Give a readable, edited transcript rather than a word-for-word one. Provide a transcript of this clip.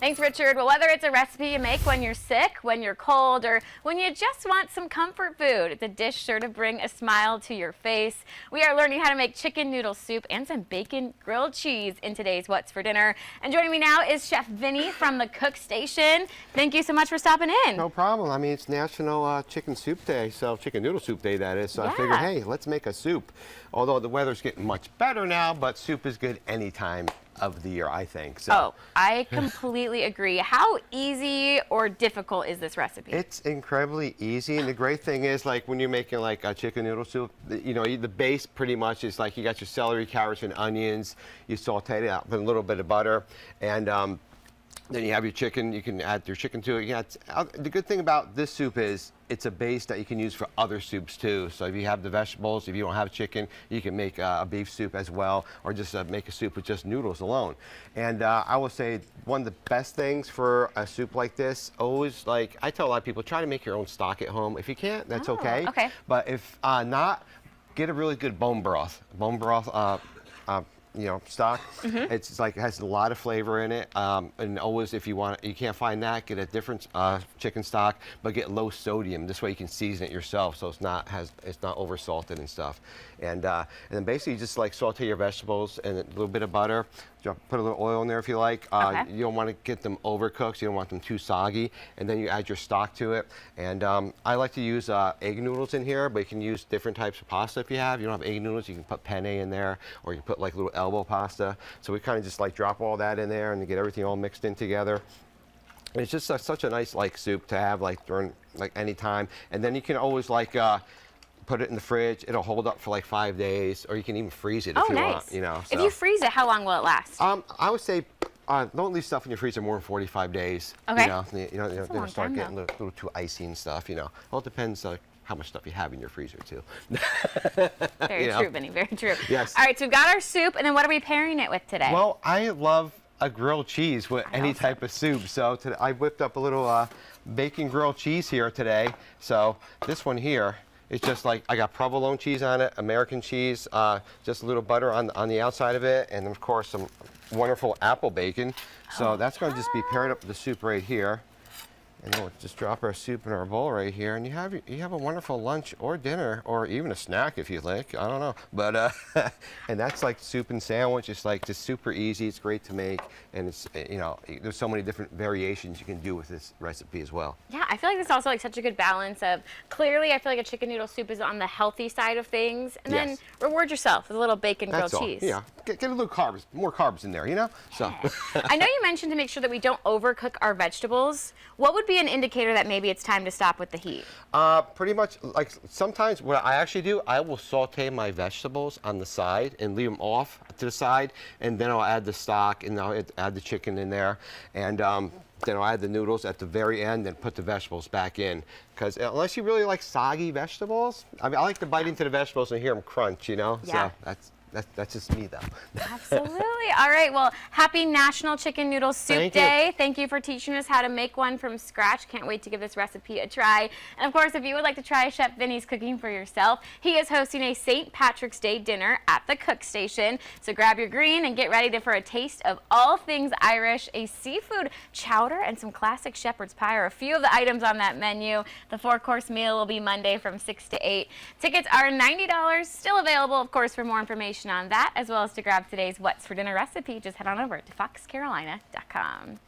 Thanks, Richard. Well, whether it's a recipe you make when you're sick, when you're cold, or when you just want some comfort food, it's a dish sure to bring a smile to your face. We are learning how to make chicken noodle soup and some bacon grilled cheese in today's What's for Dinner. And joining me now is Chef Vinny from the Cook Station. Thank you so much for stopping in. No problem. I mean, it's National Chicken Soup Day, so chicken noodle soup day, that is. So I figured, hey, let's make a soup. Although the weather's getting much better now, but soup is good any time of the year, I think. So. Oh, I completely agree. How easy or difficult is this recipe? It's incredibly easy, and the great thing is, like, when you're making like a chicken noodle soup, you know, the base pretty much is like you got your celery, carrots, and onions. You saute it out with a little bit of butter, and then you have your chicken. You can add your chicken to it. The good thing about this soup is it's a base that you can use for other soups too. So if you have the vegetables, if you don't have chicken, you can make a beef soup as well, or just make a soup with just noodles alone. And I will say one of the best things for a soup like this, always, like I tell a lot of people, try to make your own stock at home. If you can't, that's okay. But if not, get a really good bone broth. Bone broth. You know, stock. It's like, it has a lot of flavor in it, and always, if you want, you can't find that, get a different chicken stock, but get low sodium. This way you can season it yourself, so it's not over salted and stuff. And then basically you just like saute your vegetables and a little bit of butter. Put a little oil in there if you like. You don't want to get them overcooked, so you don't want them too soggy. And then you add your stock to it. And I like to use egg noodles in here, but you can use different types of pasta if you have. You don't have egg noodles, you can put penne in there, or you can put like little elbow pasta. So we kind of just like drop all that in there and get everything all mixed in together. And it's just such a nice like soup to have like during like any time. And then you can always like put it in the fridge. It'll hold up for like 5 days, or you can even freeze it if you want. You know. So. If you freeze it, how long will it last? I would say don't leave stuff in your freezer more than 45 days. Okay. You know, it'll start getting a little too icy and stuff. You know. Well, it depends how much stuff you have in your freezer too. Very true, Vinny. Very true. Yes. All right, so we've got our soup, and then what are we pairing it with today? Well, I love a grilled cheese with any type of soup. So today I whipped up a little bacon grilled cheese here today. So this one here. It's just like, I got provolone cheese on it, American cheese, just a little butter on the outside of it, and of course some wonderful apple bacon. So that's going to just be paired up with the soup right here. And then we'll just drop our soup in our bowl right here, and you have a wonderful lunch or dinner, or even a snack if you like. I don't know, but and that's like soup and sandwich. It's like just super easy. It's great to make, and it's there's so many different variations you can do with this recipe as well. Yeah, I feel like this is also like such a good balance of clearly I feel like a chicken noodle soup is on the healthy side of things, and then reward yourself with a little bacon grilled cheese. Yeah, get a little more carbs in there, you know. So I know you mentioned to make sure that we don't overcook our vegetables. What would be an indicator that maybe it's time to stop with the heat? Pretty much, like sometimes what I actually do, I will saute my vegetables on the side and leave them off to the side, and then I'll add the stock, and I'll add the chicken in there, and then I'll add the noodles at the very end and put the vegetables back in. Because unless you really like soggy vegetables, I mean, I like to bite into the vegetables and hear them crunch, you know? Yeah. So that's just me, though. Absolutely. All right. Well, happy National Chicken Noodle Soup Day. Thank you for teaching us how to make one from scratch. Can't wait to give this recipe a try. And of course, if you would like to try Chef Vinny's cooking for yourself, he is hosting a St. Patrick's Day dinner at the Cook Station. So grab your green and get ready for a taste of all things Irish. A seafood chowder and some classic shepherd's pie are a few of the items on that menu. The 4-course meal will be Monday from 6 to 8. Tickets are $90, still available, of course. For more information on that, as well as to grab today's What's for Dinner recipe, just head on over to foxcarolina.com.